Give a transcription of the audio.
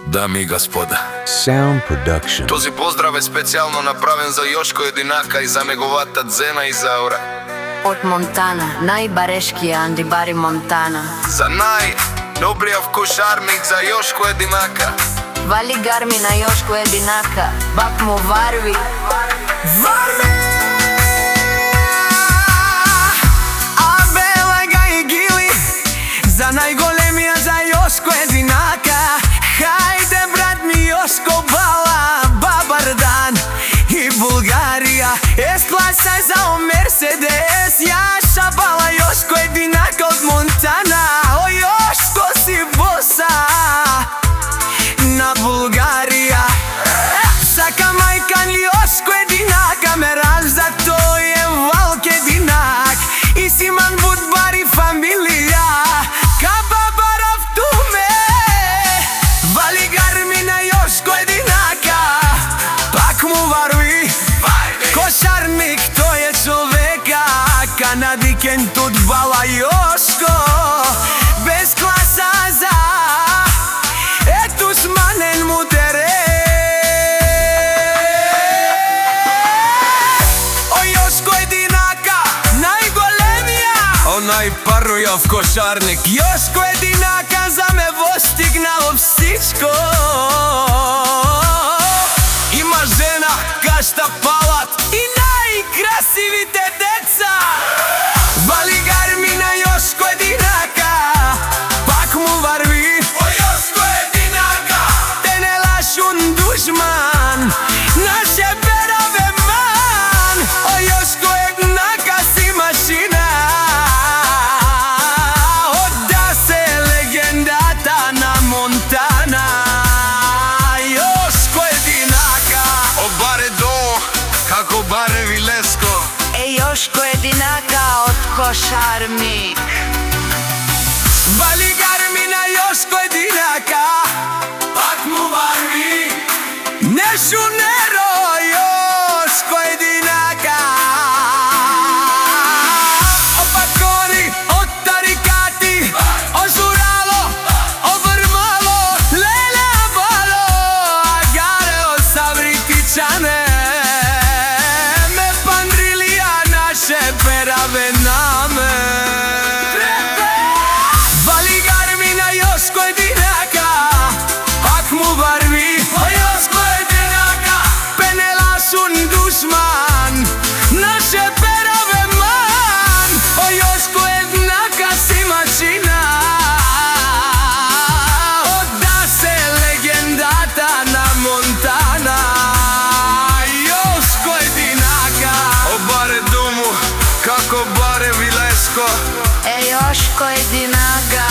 Дами и господа, Sound Production. този поздрав е специјално направен за Јошко Единака и за неговата Дзена и Заура. Од Монтана, најбарешкија андибари Монтана. За најдобриот кошарник за Јошко Единака. Вали гарми на Јошко Единака, бак му варви. Варви! Абела га и гили, за најголемија за Јошко Единака. Хајде брат ми Јошко бала, бабар дан и Булгарија. Ескласа за Мерседес, јаша бала Јошко Единака од Монтана. О Јошко си боса на Булгарија. Сака мајкан Јошко Единака ме ражда, тој е Валк Единак. И Симан Будбари фамилија, ка бабаров туме. Вали гарми на Јошко Единака, пак му варви. Кошарник, тој е човека, канадикен тут бала Јошко. Без класа за ето сманен му најпарјав кошарник. Јошко Единака за ме постигнал всичко. Има жена, кашта палат и најкрасивите деца. Вали гарми на Јошко Единака, пак му варви. О Јошко Единака, те не лашун душман, наше бераве ман. О Јошко Единака си машина, Монтана. Јошко Единака, о баре до, како баре Вилеско. Е Јошко Единака од кошарник. Вали гарми на Јошко Единака, пак му варви. Нешунеро Јошко Единака. О пакори, о тарикати, о журало, о врмало, леле абало, агаре о савритичане. Ме пандрилија наше пераве наме. Вали гарми на Јошко Единака, пак му варви. О Јошко Единака, пенелашун душман, наше пераве ман. О Јошко Единака си машина, одда се легендата на Монтана. Јошко Единака, о баре дому, како баре Вилеско. Е Јошко Единака.